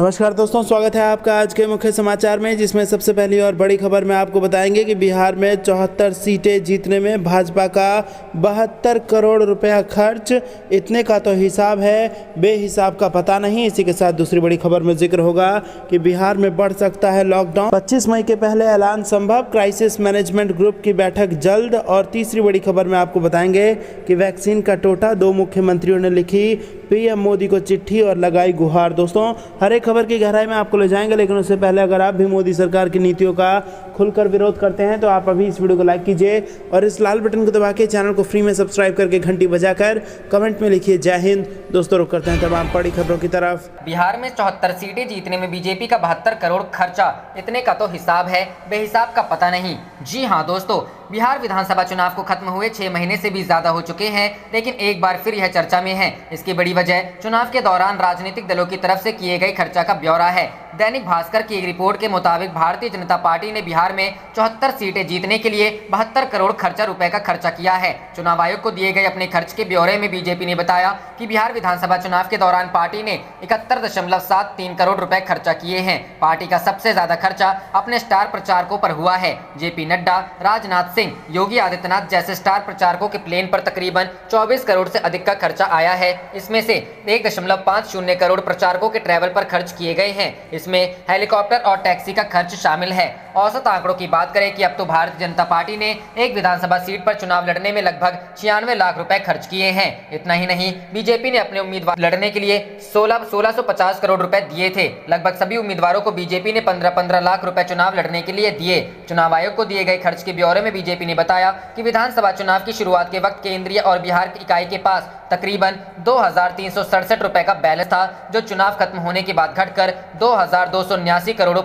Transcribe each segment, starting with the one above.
नमस्कार दोस्तों, स्वागत है आपका आज के मुख्य समाचार में, जिसमें सबसे पहली और बड़ी खबर में आपको बताएंगे कि बिहार में 74 सीटें जीतने में भाजपा का 72 करोड़ रुपया खर्च। इतने का तो हिसाब है, बेहिसाब का पता नहीं। इसी के साथ दूसरी बड़ी खबर में जिक्र होगा कि बिहार में बढ़ सकता है लॉकडाउन, 25 मई के पहले ऐलान संभव, क्राइसिस मैनेजमेंट ग्रुप की बैठक जल्द। और तीसरी बड़ी खबर में आपको बताएंगे कि वैक्सीन का टोटा, 2 मुख्यमंत्रियों ने लिखी पीएम मोदी को चिट्ठी और लगाई गुहार। दोस्तों, हर एक खबर की गहराई में आपको ले जाएंगे, लेकिन उससे पहले अगर आप भी मोदी सरकार की नीतियों का खुलकर विरोध करते हैं तो आप अभी इस वीडियो को लाइक कीजिए और इस लाल बटन को दबा के चैनल को फ्री में सब्सक्राइब करके घंटी बजाकर कमेंट में लिखिए जय हिंद। दोस्तों, रुक करते हैं तमाम बड़ी खबरों की तरफ। बिहार में 74 सीटें जीतने में बीजेपी का 72 करोड़ खर्चा। इतने का तो हिसाब है, बेहिसाब का पता नहीं। जी हाँ दोस्तों, बिहार विधानसभा चुनाव को खत्म हुए 6 महीने से भी ज्यादा हो चुके हैं, लेकिन एक बार फिर यह चर्चा में है। इसकी बड़ी वजह चुनाव के दौरान राजनीतिक दलों की तरफ से किए गए खर्चा का ब्यौरा है। दैनिक भास्कर की एक रिपोर्ट के मुताबिक भारतीय जनता पार्टी ने बिहार में 74 सीटें जीतने के लिए 72 करोड़ रुपए का खर्चा किया है। चुनाव आयोग को दिए गए अपने खर्च के ब्यौरे में बीजेपी ने बताया कि बिहार विधानसभा चुनाव के दौरान पार्टी ने 71.73 करोड़ रुपए खर्चा किए हैं। पार्टी का सबसे ज्यादा खर्चा अपने स्टार प्रचारकों पर हुआ है। जेपी नड्डा, राजनाथ सिंह, योगी आदित्यनाथ जैसे स्टार प्रचारकों के प्लेन पर तकरीबन 24 करोड़ से अधिक का खर्चा आया है। इसमें से 1.50 करोड़ प्रचारकों के ट्रैवल पर खर्च किए गए हैं। इसमें हेलीकॉप्टर और टैक्सी का खर्च शामिल है। औसत आंकड़ों की बात करें कि अब तो भारतीय जनता पार्टी ने एक विधानसभा सीट पर चुनाव लड़ने में लगभग 96 लाख रुपए खर्च किए हैं। इतना ही नहीं, बीजेपी ने अपने उम्मीदवार लड़ने के लिए 1650 करोड़ रुपए दिए थे। लगभग सभी उम्मीदवारों को बीजेपी ने 15-15 लाख रुपए चुनाव लड़ने के लिए दिए। चुनाव आयोग को दिए गए खर्च के ब्यौरे में बीजेपी ने बताया कि विधानसभा चुनाव की शुरुआत के वक्त केंद्रीय और बिहार की इकाई के पास तकरीबन 2367 रुपए का बैलेंस था, जो चुनाव खत्म होने के बाद घटकर 2279 करोड़ों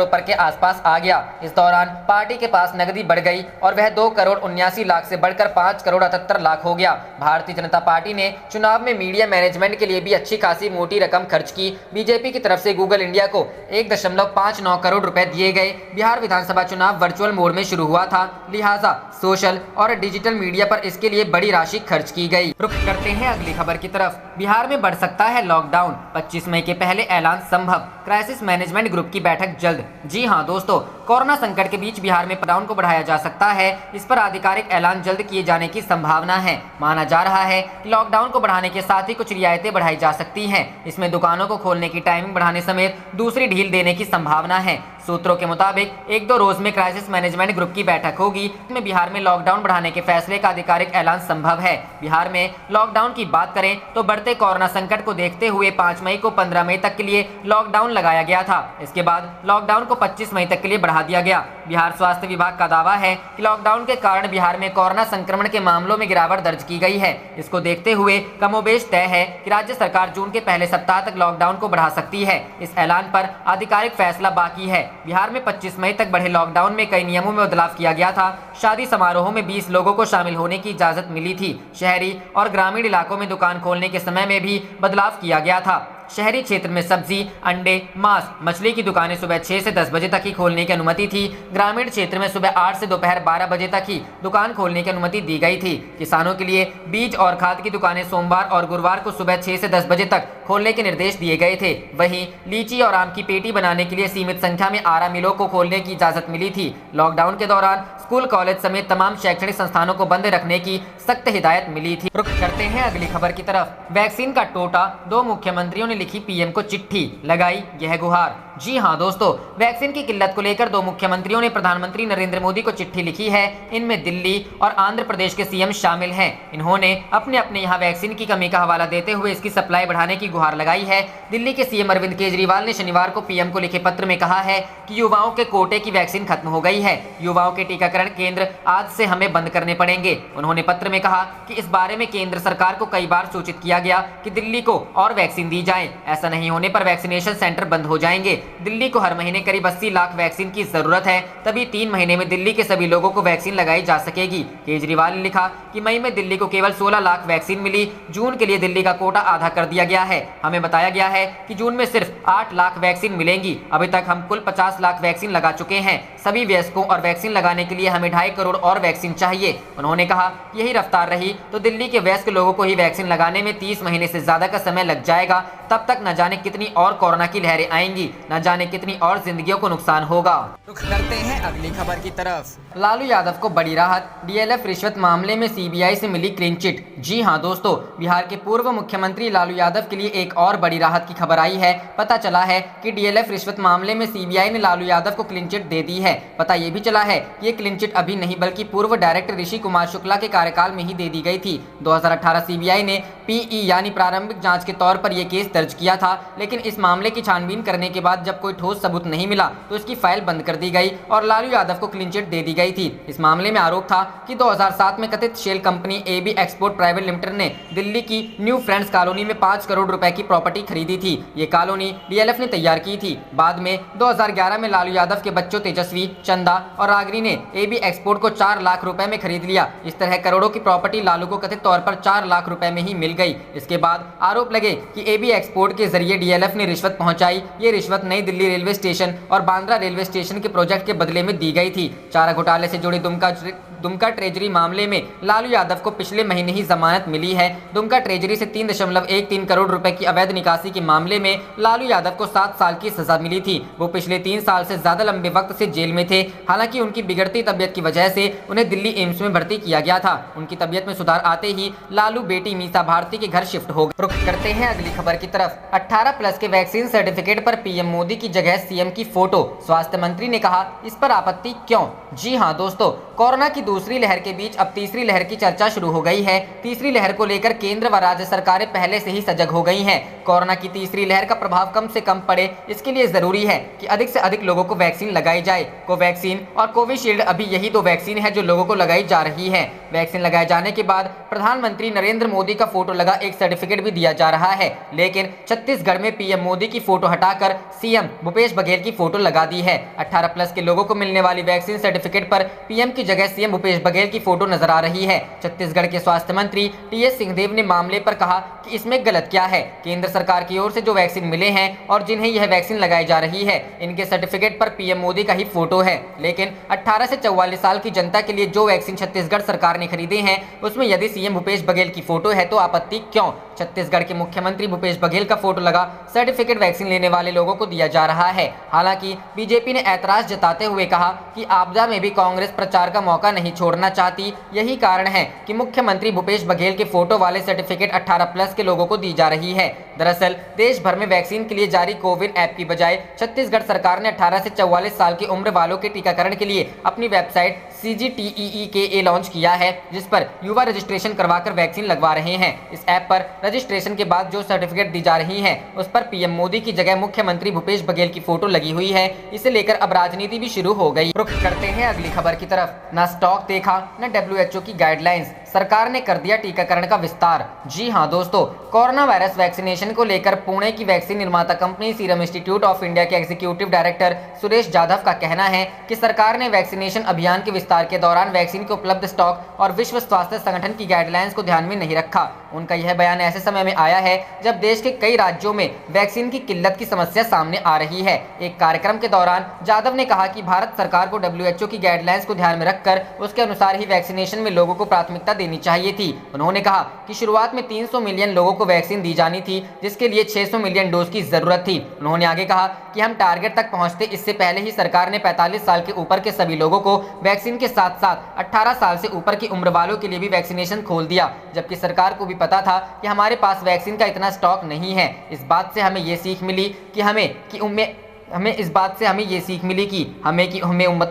पर के आसपास आ गया। इस दौरान पार्टी के पास नकदी बढ़ गई और वह 2,79,00,000 से बढ़कर 5,78,00,000 हो गया। भारतीय जनता पार्टी ने चुनाव में मीडिया मैनेजमेंट के लिए भी अच्छी खासी मोटी रकम खर्च की। बीजेपी की तरफ से गूगल इंडिया को 1.59 करोड़ रुपए दिए गए। बिहार विधानसभा चुनाव वर्चुअल मोड में शुरू हुआ था, लिहाजा सोशल और डिजिटल मीडिया पर इसके लिए बड़ी राशि खर्च की गई। रुख करते हैं अगली खबर की तरफ। बिहार में बढ़ सकता है लॉकडाउन, 25 मई के पहले ऐलान संभव, क्राइसिस मैनेजमेंट ग्रुप की बैठक जल्द। जी हां दोस्तों, कोरोना संकट के बीच बिहार में लॉकडाउन को बढ़ाया जा सकता है। इस पर आधिकारिक ऐलान जल्द किए जाने की संभावना है। माना जा रहा है कि लॉकडाउन को बढ़ाने के साथ ही कुछ रियायतें बढ़ाई जा सकती हैं। इसमें दुकानों को खोलने की टाइमिंग बढ़ाने समेत दूसरी ढील देने की संभावना है। सूत्रों के मुताबिक 1-2 रोज में क्राइसिस मैनेजमेंट ग्रुप की बैठक होगी। इसमें बिहार में लॉकडाउन बढ़ाने के फैसले का आधिकारिक ऐलान संभव है। बिहार में लॉकडाउन की बात करें तो बढ़ते कोरोना संकट को देखते हुए 5 मई को 15 मई तक के लिए लॉकडाउन लगाया गया था। इसके बाद लॉकडाउन को 25 मई तक के लिए बढ़ा दिया गया। बिहार स्वास्थ्य विभाग का दावा है कि लॉकडाउन के कारण बिहार में कोरोना संक्रमण के मामलों में गिरावट दर्ज की गई है। इसको देखते हुए कमोबेश तय है कि राज्य सरकार जून के पहले सप्ताह तक लॉकडाउन को बढ़ा सकती है। इस ऐलान पर आधिकारिक फैसला बाकी है। बिहार में 25 मई तक बढ़े लॉकडाउन में कई नियमों में बदलाव किया गया था। शादी समारोहों में 20 लोगों को शामिल होने की इजाजत मिली थी। शहरी और ग्रामीण इलाकों में दुकान खोलने के समय में भी बदलाव किया गया था। शहरी क्षेत्र में सब्जी, अंडे, मांस, मछली की दुकानें सुबह 6 से 10 बजे तक ही खोलने की अनुमति थी। ग्रामीण क्षेत्र में सुबह 8 से दोपहर 12 बजे तक ही दुकान खोलने की अनुमति दी गई थी। किसानों के लिए बीज और खाद की दुकानें सोमवार और गुरुवार को सुबह 6 से 10 बजे तक खोलने के निर्देश दिए गए थे। वहीं लीची और आम की पेटी बनाने के लिए सीमित संख्या में आरा मिलों को खोलने की इजाजत मिली थी। लॉकडाउन के दौरान स्कूल, कॉलेज समेत तमाम शैक्षणिक संस्थानों को बंद रखने की सख्त हिदायत मिली थी। रुख करते हैं अगली खबर की तरफ। वैक्सीन का टोटा, 2 मुख्यमंत्रियों ने लिखी पीएम को चिट्ठी, लगाई यह गुहार। जी हां दोस्तों, वैक्सीन की किल्लत को लेकर 2 मुख्यमंत्रियों ने प्रधानमंत्री नरेंद्र मोदी को चिट्ठी लिखी है। इनमें दिल्ली और आंध्र प्रदेश के सीएम शामिल हैं। इन्होंने अपने यहाँ वैक्सीन की कमी का हवाला देते हुए इसकी सप्लाई बढ़ाने की गुहार लगाई है। दिल्ली के सीएम अरविंद केजरीवाल ने शनिवार को पीएम को लिखे पत्र में कहा है कि युवाओं के कोटे की वैक्सीन खत्म हो गई है। युवाओं के टीकाकरण केंद्र आज से हमें बंद करने पड़ेंगे। उन्होंने पत्र में कहा कि इस बारे में केंद्र सरकार को कई बार सूचित किया गया कि दिल्ली को और वैक्सीन दी जाए। ऐसा नहीं होने पर वैक्सीनेशन सेंटर बंद हो जाएंगे। दिल्ली को हर महीने करीब 80 लाख वैक्सीन की जरूरत है, तभी 3 महीने में दिल्ली के सभी लोगों को वैक्सीन लगाई जा सकेगी। केजरीवाल ने लिखा कि मई में दिल्ली को केवल 16 लाख वैक्सीन मिली। जून के लिए दिल्ली का कोटा आधा कर दिया गया है। हमें बताया गया है कि जून में सिर्फ 8 लाख वैक्सीन मिलेंगी। अभी तक हम कुल 50 लाख वैक्सीन लगा चुके हैं। सभी वयस्कों और वैक्सीन लगाने के लिए हमें 2.5 करोड़ और वैक्सीन चाहिए। उन्होंने कहा यही रफ्तार रही तो दिल्ली के वयस्क लोगों को ही वैक्सीन लगाने में 30 महीने से ज्यादा का समय लग जाएगा। तब तक न जाने कितनी और कोरोना की लहरें आएंगी, न जाने कितनी और जिंदगियों को नुकसान होगा। रुख करते हैं अगली खबर की तरफ। लालू यादव को बड़ी राहत, डीएलएफ रिश्वत मामले में सीबीआई से मिली क्लीन चिट। जी हां दोस्तों, बिहार के पूर्व मुख्यमंत्री लालू यादव के लिए एक और बड़ी राहत की खबर आई है। पता चला है कि डीएलएफ रिश्वत मामले में सीबीआई ने लालू यादव को क्लीन चिट दे दी है। पता ये भी चला है कि ये क्लीन चिट अभी नहीं बल्कि पूर्व डायरेक्टर ऋषि कुमार शुक्ला के कार्यकाल में ही दे दी गई थी। 2018 सीबीआई ने पीई यानी प्रारंभिक जांच के तौर पर यह केस दर्ज किया था, लेकिन इस मामले की छानबीन करने के बाद जब कोई ठोस सबूत नहीं मिला तो इसकी फाइल बंद कर दी गई और लालू यादव को क्लीन चिट दे दी गई थी। इस मामले में आरोप था कि 2007 में कथित shell company AB export private limited ने दिल्ली की न्यू फ्रेंड्स कॉलोनी में 5 करोड़ रुपए की प्रॉपर्टी खरीदी थी। ये कॉलोनी डीएलएफ ने तैयार की थी। बाद में 2011 में लालू यादव के बच्चों तेजस्वी, चंदा और रागिनी ने एबी एक्सपोर्ट को 4 लाख रुपए में खरीद लिया। इस तरह करोड़ों की प्रॉपर्टी लालू को कथित तौर पर 4 लाख रुपए में ही मिल गई। इसके बाद आरोप लगे कि एबी एक्सपोर्ट के जरिए डीएलएफ ने रिश्वत पहुंचाई। ये रिश्वत नई दिल्ली रेलवे स्टेशन और बांद्रा रेलवे स्टेशन के प्रोजेक्ट के बदले में दी गई थी। चारा घोटाले से जुड़े दुमका ट्रेजरी मामले में लालू यादव को पिछले महीने ही जमानत मिली है। दुमका ट्रेजरी से 3.13 करोड़ रुपए की अवैध निकासी के मामले में लालू यादव को 7 साल की सजा मिली थी। वो पिछले 3 साल से ज्यादा लंबे वक्त से जेल में थे। हालांकि उनकी बिगड़ती तबियत की वजह से उन्हें दिल्ली एम्स में भर्ती किया गया था। उनकी तबियत में सुधार आते ही लालू बेटी मीसा भारती के घर शिफ्ट हो गए। रुख करते हैं अगली खबर की तरफ। 18+ के वैक्सीन सर्टिफिकेट पर पीएम मोदी की जगह सीएम की फोटो। स्वास्थ्य मंत्री ने कहा, इस पर आपत्ति क्यों? जी हां दोस्तों, कोरोना की दूसरी लहर के बीच अब तीसरी लहर की चर्चा शुरू हो गई है। तीसरी लहर को लेकर केंद्र व राज्य सरकारें पहले से ही सजग हो गई हैं। कोरोना की तीसरी लहर का प्रभाव कम से कम पड़े, इसके लिए जरूरी है कि अधिक से अधिक लोगों को वैक्सीन लगाई जाए। कोवैक्सीन और कोविशील्ड अभी यही 2 वैक्सीन है जो लोगों को लगाई जा रही है। वैक्सीन लगाए जाने के बाद प्रधानमंत्री नरेंद्र मोदी का फोटो लगा एक सर्टिफिकेट भी दिया जा रहा है, लेकिन छत्तीसगढ़ में पीएम मोदी की फोटो हटाकर सीएम भूपेश बघेल की फोटो लगा दी है। 18+ के लोगों को मिलने वाली वैक्सीन सर्टिफिकेट पर पीएम की जगह सीएम भूपेश बघेल की फोटो नजर आ रही है। छत्तीसगढ़ के स्वास्थ्य मंत्री टीएस सिंहदेव ने मामले पर कहा कि इसमें गलत क्या है। केंद्र सरकार की ओर से जो वैक्सीन मिले हैं और जिन्हें यह वैक्सीन लगाई जा रही है, इनके सर्टिफिकेट पर पीएम मोदी का ही फोटो है। लेकिन 18 से 44 साल की जनता के लिए जो वैक्सीन छत्तीसगढ़ सरकार ने खरीदे हैं, उसमें यदि सीएम भूपेश बघेल की फोटो है तो आपत्ति क्यों? छत्तीसगढ़ के मुख्यमंत्री भूपेश बघेल का फोटो लगा सर्टिफिकेट वैक्सीन लेने वाले लोगों को दिया जा रहा है। हालांकि बीजेपी ने ऐतराज जताते हुए कहा कि आपदा में भी कांग्रेस प्रचार का मौका नहीं छोड़ना चाहती। यही कारण है कि मुख्यमंत्री भूपेश बघेल के फोटो वाले सर्टिफिकेट 18+ के लोगों को दी जा रही है। दरअसल देश भर में वैक्सीन के लिए जारी कोविन ऐप की बजाय छत्तीसगढ़ सरकार ने 18 से 44 साल की उम्र वालों के टीकाकरण के लिए अपनी वेबसाइट CGTEEKA लॉन्च किया है, जिस पर युवा रजिस्ट्रेशन करवाकर वैक्सीन लगवा रहे हैं। इस ऐप पर रजिस्ट्रेशन के बाद जो सर्टिफिकेट दी जा रही है, उस पर पीएम मोदी की जगह मुख्यमंत्री भूपेश बघेल की फोटो लगी हुई है। इसे लेकर अब राजनीति भी शुरू हो गई। रुख करते हैं अगली खबर की तरफ। न स्टॉक देखा न WHO की गाइडलाइंस, सरकार ने कर दिया टीकाकरण का विस्तार। जी हां दोस्तों, कोरोना वायरस वैक्सीनेशन को लेकर पुणे की वैक्सीन निर्माता company serum institute of India के एग्जीक्यूटिव डायरेक्टर सुरेश जाधव का कहना है कि सरकार ने वैक्सीनेशन अभियान के विस्तार के दौरान वैक्सीन के उपलब्ध स्टॉक और विश्व स्वास्थ्य संगठन की गाइडलाइंस को ध्यान में नहीं रखा। उनका यह बयान ऐसे समय में आया है जब देश के कई राज्यों में वैक्सीन की किल्लत की समस्या सामने आ रही है। एक कार्यक्रम के दौरान जाधव ने कहा कि भारत सरकार को WHO की गाइडलाइंस को ध्यान में रखकर उसके अनुसार ही वैक्सीनेशन में लोगों को प्राथमिकता देनी चाहिए थी। उन्होंने कहा कि शुरुआत में 300 मिलियन लोगों को वैक्सीन दी जानी थी, जिसके लिए 600 मिलियन डोज की जरूरत थी। उन्होंने आगे कहा कि हम टारगेट तक पहुंचते इससे पहले ही सरकार ने 45 साल के ऊपर के सभी लोगों को वैक्सीन के साथ साथ 18 साल से ऊपर की उम्र वालों के लिए भी वैक्सीनेशन खोल दिया, जबकि सरकार को भी पता था कि हमारे पास वैक्सीन का इतना स्टॉक नहीं है। इस बात से हमें ये सीख मिली कि हमें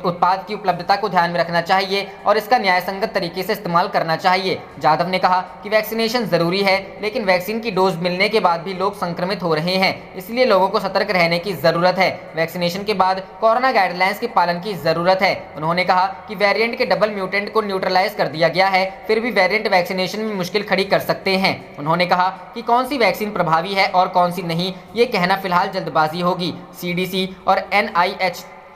उत्पाद की उपलब्धता को ध्यान में रखना चाहिए और इसका न्याय संगत तरीके से इस्तेमाल करना चाहिए। जाधव ने कहा कि वैक्सीनेशन जरूरी है, लेकिन वैक्सीन की डोज मिलने के बाद भी लोग संक्रमित हो रहे हैं, इसलिए लोगों को सतर्क रहने की जरूरत है। वैक्सीनेशन के बाद कोरोना गाइडलाइंस के पालन की जरूरत है। उन्होंने कहा कि वेरिएंट के डबल म्यूटेंट को न्यूट्रलाइज कर दिया गया है, फिर भी वेरिएंट वैक्सीनेशन में मुश्किल खड़ी कर सकते हैं। उन्होंने कहा कि कौन सी वैक्सीन प्रभावी है और कौन सी नहीं, ये कहना फिलहाल जल्दबाजी होगी। CDC और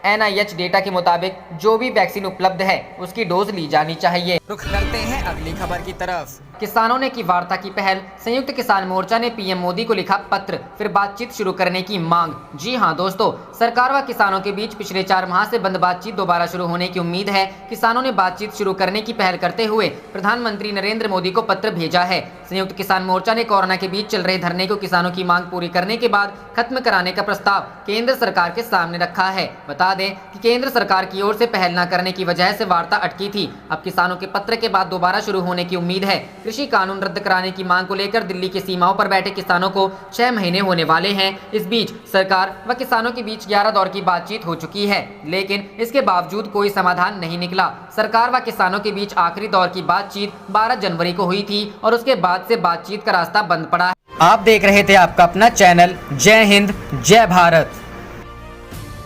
NIH डेटा के मुताबिक जो भी वैक्सीन उपलब्ध है उसकी डोज ली जानी चाहिए। रुख करते हैं अगली खबर की तरफ। किसानों ने की वार्ता की पहल, संयुक्त किसान मोर्चा ने पीएम मोदी को लिखा पत्र, फिर बातचीत शुरू करने की मांग। जी हां दोस्तों, सरकार व किसानों के बीच पिछले 4 माह से बंद बातचीत दोबारा शुरू होने की उम्मीद है। किसानों ने बातचीत शुरू करने की पहल करते हुए प्रधानमंत्री नरेंद्र मोदी को पत्र भेजा है। संयुक्त किसान मोर्चा ने कोरोना के बीच चल रहे धरने को किसानों की मांग पूरी करने के बाद खत्म कराने का प्रस्ताव केंद्र सरकार के सामने रखा है। बता दें कि केंद्र सरकार की ओर से पहल न करने की वजह से वार्ता अटकी थी। अब किसानों के पत्र के बाद दोबारा शुरू होने की उम्मीद है। कृषि कानून रद्द कराने की मांग को लेकर दिल्ली की सीमाओं पर बैठे किसानों को 6 महीने होने वाले हैं। इस बीच सरकार व किसानों के बीच 11 दौर की बातचीत हो चुकी है, लेकिन इसके बावजूद कोई समाधान नहीं निकला। सरकार व किसानों के बीच आखिरी दौर की बातचीत 12 जनवरी को हुई थी और उसके बाद से बातचीत का रास्ता बंद पड़ा है। आप देख रहे थे आपका अपना चैनल जय हिंद जय भारत।